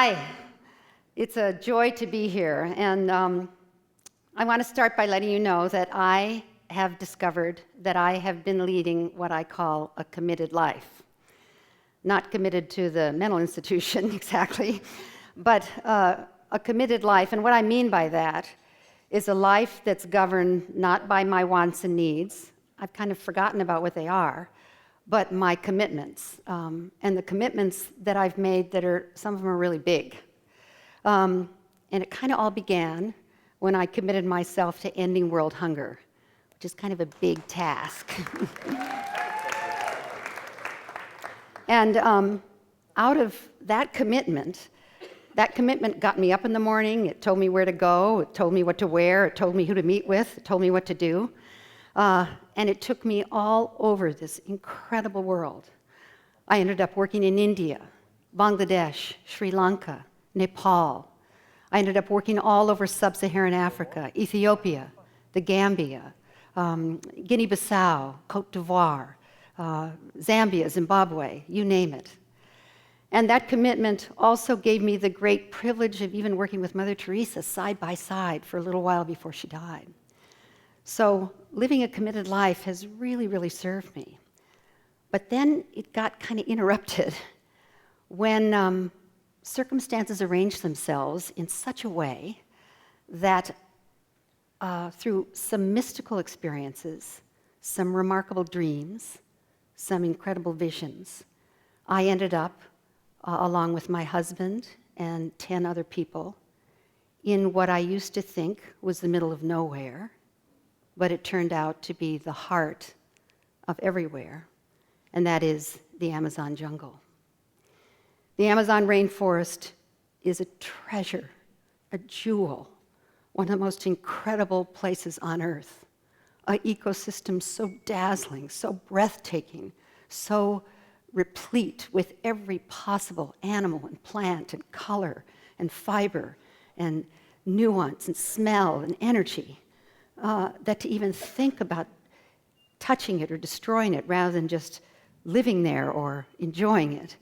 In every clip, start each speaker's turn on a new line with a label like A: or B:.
A: Hi, it's a joy to be here, and I want to start by letting you know that I have discovered that I have been leading what I call a committed life. Not committed to the mental institution exactly, but a committed life, and what I mean by that is a life that's governed not by my wants and needs, I've kind of forgotten about what they are, but my commitments, and the commitments that I've made that are, some of them are really big. And it kind of all began when I committed myself to ending world hunger, which is kind of a big task. And out of that commitment got me up in the morning, it told me where to go, it told me what to wear, it told me who to meet with, it told me what to do. And it took me all over this incredible world. I ended up working in India, Bangladesh, Sri Lanka, Nepal. I ended up working all over sub-Saharan Africa, Ethiopia, the Gambia, Guinea-Bissau, Cote d'Ivoire, Zambia, Zimbabwe, you name it. And that commitment also gave me the great privilege of even working with Mother Teresa side by side for a little while before she died. So living a committed life has really, really served me. But then it got kind of interrupted when circumstances arranged themselves in such a way that through some mystical experiences, some remarkable dreams, some incredible visions, I ended up, along with my husband and 10 other people, in what I used to think was the middle of nowhere, but it turned out to be the heart of everywhere, and that is the Amazon jungle. The Amazon rainforest is a treasure, a jewel, one of the most incredible places on earth, an ecosystem so dazzling, so breathtaking, so replete with every possible animal and plant and color and fiber and nuance and smell and energy. That to even think about touching it or destroying it rather than just living there or enjoying it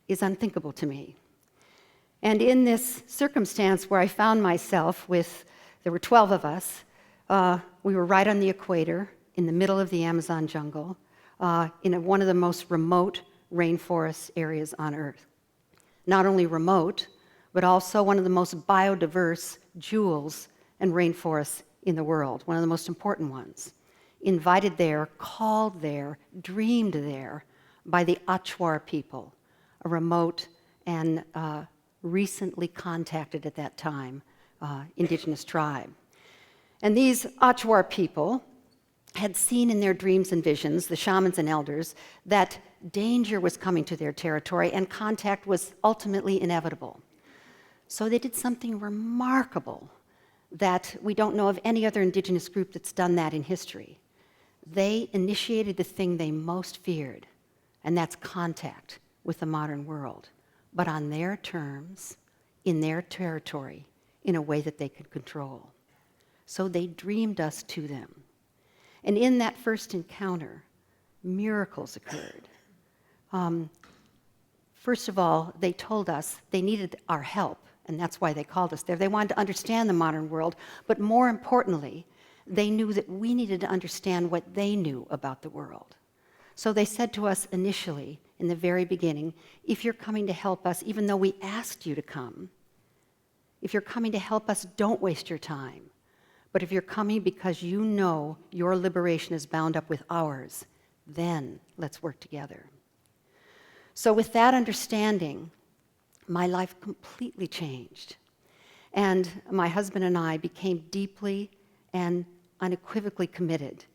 A: is unthinkable to me. And in this circumstance where I found myself there were 12 of us, we were right on the equator in the middle of the Amazon jungle in one of the most remote rainforest areas on Earth. Not only remote, but also one of the most biodiverse jewels and rainforests in the world, one of the most important ones. Invited there, called there, dreamed there by the Achuar people, a remote and recently contacted at that time indigenous tribe. And these Achuar people had seen in their dreams and visions, the shamans and elders, that danger was coming to their territory and contact was ultimately inevitable. So they did something remarkable that we don't know of any other indigenous group that's done that in history. They initiated the thing they most feared, and that's contact with the modern world, but on their terms, in their territory, in a way that they could control. So they dreamed us to them. And in that first encounter, miracles occurred. First of all, they told us they needed our help, and that's why they called us there. They wanted to understand the modern world, but more importantly, they knew that we needed to understand what they knew about the world. So they said to us initially, in the very beginning, if you're coming to help us, even though we asked you to come, if you're coming to help us, don't waste your time. But if you're coming because you know your liberation is bound up with ours, then let's work together. So with that understanding, my life completely changed. And my husband and I became deeply and unequivocally committed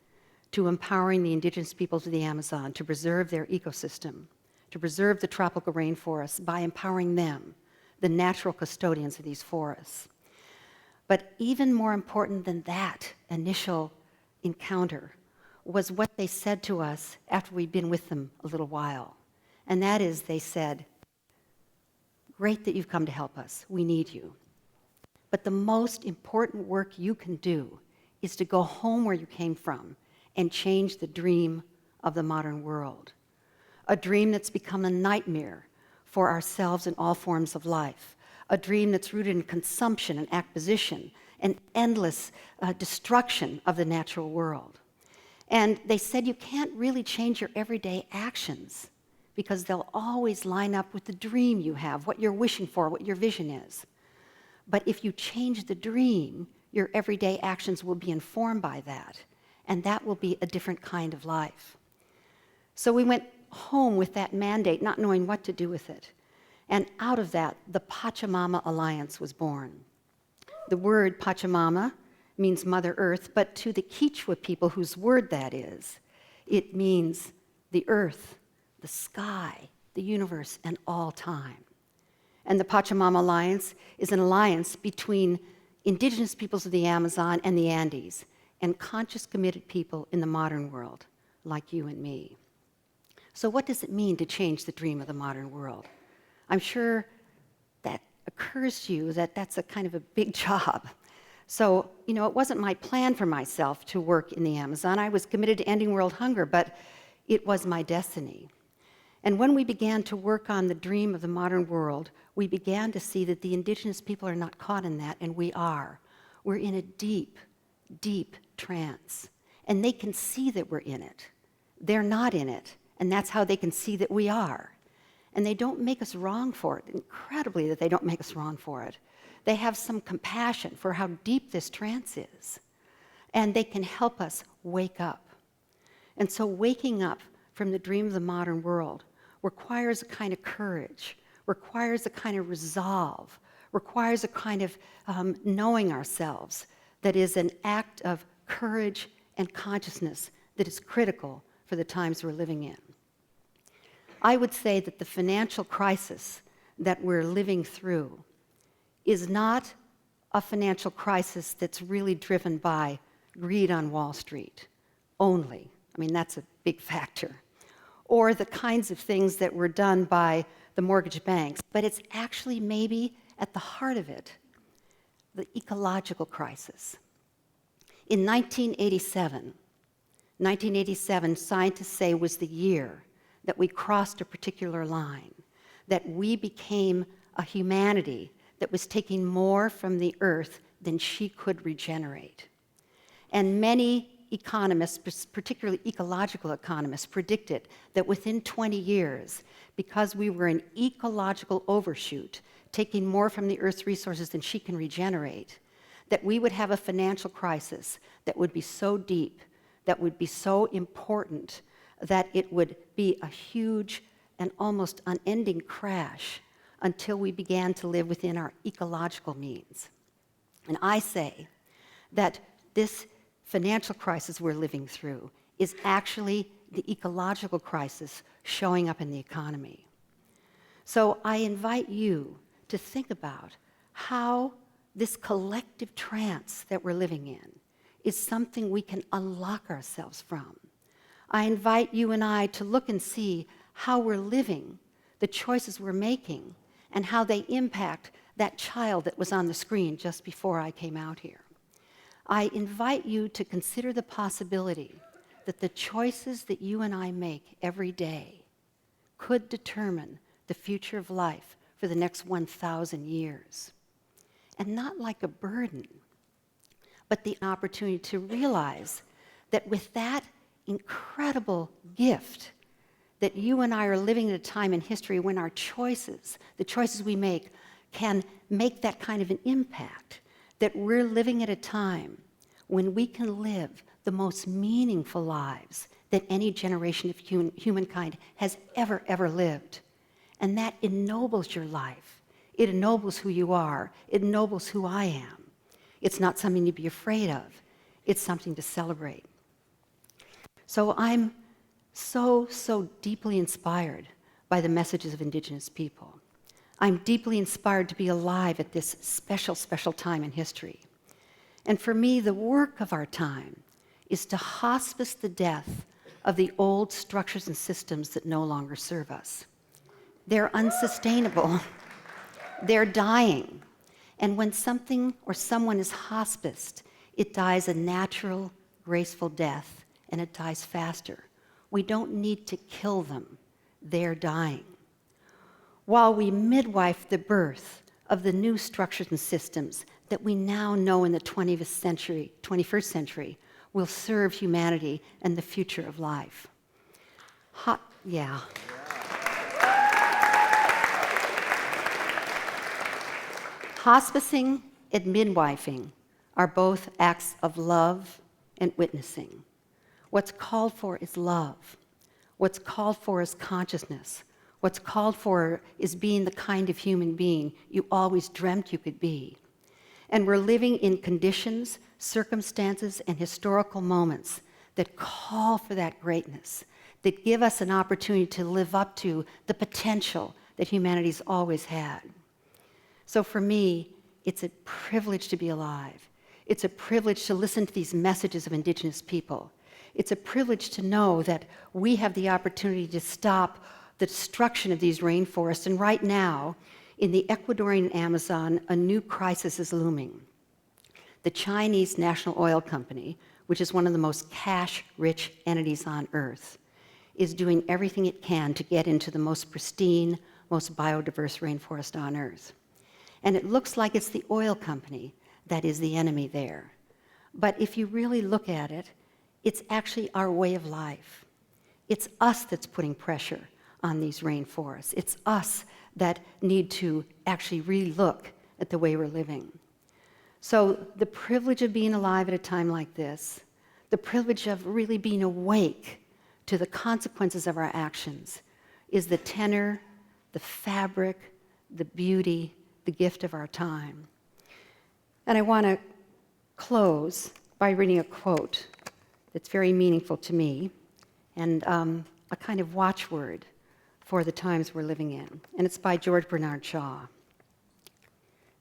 A: to empowering the indigenous peoples of the Amazon to preserve their ecosystem, to preserve the tropical rainforests by empowering them, the natural custodians of these forests. But even more important than that initial encounter was what they said to us after we'd been with them a little while. And that is, they said, great that you've come to help us. We need you. But the most important work you can do is to go home where you came from and change the dream of the modern world. A dream that's become a nightmare for ourselves in all forms of life, a dream that's rooted in consumption and acquisition and endless destruction of the natural world. And they said you can't really change your everyday actions because they'll always line up with the dream you have, what you're wishing for, what your vision is. But if you change the dream, your everyday actions will be informed by that, and that will be a different kind of life. So we went home with that mandate, not knowing what to do with it. And out of that, the Pachamama Alliance was born. The word Pachamama means Mother Earth, but to the Quechua people whose word that is, it means the earth, the sky, the universe, and all time. And the Pachamama Alliance is an alliance between indigenous peoples of the Amazon and the Andes, and conscious, committed people in the modern world, like you and me. So what does it mean to change the dream of the modern world? I'm sure that occurs to you that that's a kind of a big job. So, it wasn't my plan for myself to work in the Amazon. I was committed to ending world hunger, but it was my destiny. And when we began to work on the dream of the modern world, we began to see that the indigenous people are not caught in that, and we are. We're in a deep, deep trance. And they can see that we're in it. They're not in it, and that's how they can see that we are. And they don't make us wrong for it. Incredibly that they don't make us wrong for it. They have some compassion for how deep this trance is. And they can help us wake up. And so waking up from the dream of the modern world requires a kind of courage, requires a kind of resolve, requires a kind of knowing ourselves that is an act of courage and consciousness that is critical for the times we're living in. I would say that the financial crisis that we're living through is not a financial crisis that's really driven by greed on Wall Street only. I mean, that's a big factor. Or the kinds of things that were done by the mortgage banks, but it's actually maybe at the heart of it, the ecological crisis. In 1987, scientists say was the year that we crossed a particular line, that we became a humanity that was taking more from the earth than she could regenerate. And many economists, particularly ecological economists, predicted that within 20 years, because we were an ecological overshoot, taking more from the earth's resources than she can regenerate, that we would have a financial crisis that would be so deep, that would be so important, that it would be a huge and almost unending crash until we began to live within our ecological means. And I say that this financial crisis we're living through is actually the ecological crisis showing up in the economy. So I invite you to think about how this collective trance that we're living in is something we can unlock ourselves from. I invite you and I to look and see how we're living, the choices we're making, and how they impact that child that was on the screen just before I came out here. I invite you to consider the possibility that the choices that you and I make every day could determine the future of life for the next 1,000 years. And not like a burden, but the opportunity to realize that with that incredible gift, that you and I are living at a time in history when our choices, the choices we make, can make that kind of an impact, that we're living at a time when we can live the most meaningful lives that any generation of humankind has ever lived. And that ennobles your life. It ennobles who you are. It ennobles who I am. It's not something to be afraid of. It's something to celebrate. So I'm so deeply inspired by the messages of indigenous people. I'm deeply inspired to be alive at this special time in history. And for me, the work of our time is to hospice the death of the old structures and systems that no longer serve us. They're unsustainable. They're dying. And when something or someone is hospiced, it dies a natural, graceful death, and it dies faster. We don't need to kill them. They're dying. while we midwife the birth of the new structures and systems that we now know in the 21st century will serve humanity and the future of life. Yeah. Hospicing and midwifing are both acts of love and witnessing. What's called for is love. What's called for is consciousness. What's called for is being the kind of human being you always dreamt you could be. And we're living in conditions, circumstances, and historical moments that call for that greatness, that give us an opportunity to live up to the potential that humanity's always had. So for me, it's a privilege to be alive. It's a privilege to listen to these messages of indigenous people. It's a privilege to know that we have the opportunity to stop the destruction of these rainforests. And right now, in the Ecuadorian Amazon, a new crisis is looming. The Chinese National Oil Company, which is one of the most cash-rich entities on Earth, is doing everything it can to get into the most pristine, most biodiverse rainforest on Earth. And it looks like it's the oil company that is the enemy there. But if you really look at it, it's actually our way of life. It's us that's putting pressure on these rainforests. It's us that need to actually relook at the way we're living. So the privilege of being alive at a time like this, the privilege of really being awake to the consequences of our actions, is the tenor, the fabric, the beauty, the gift of our time. And I want to close by reading a quote that's very meaningful to me and a kind of watchword for the times we're living in. And it's by George Bernard Shaw.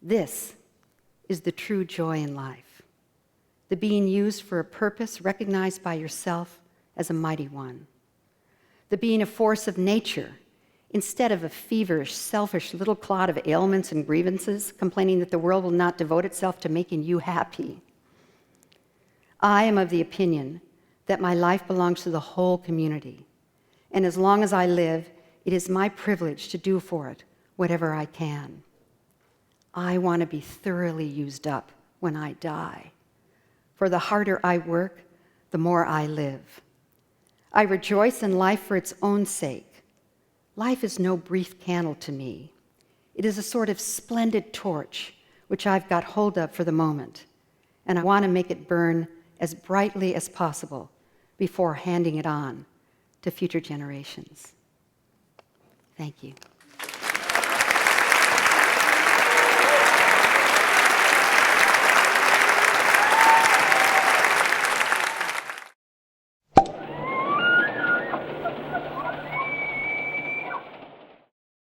A: This is the true joy in life, the being used for a purpose recognized by yourself as a mighty one, the being a force of nature instead of a feverish, selfish little clod of ailments and grievances, complaining that the world will not devote itself to making you happy. I am of the opinion that my life belongs to the whole community, and as long as I live, it is my privilege to do for it whatever I can. I want to be thoroughly used up when I die, for the harder I work, the more I live. I rejoice in life for its own sake. Life is no brief candle to me. It is a sort of splendid torch which I've got hold of for the moment, and I want to make it burn as brightly as possible before handing it on to future generations. Thank you.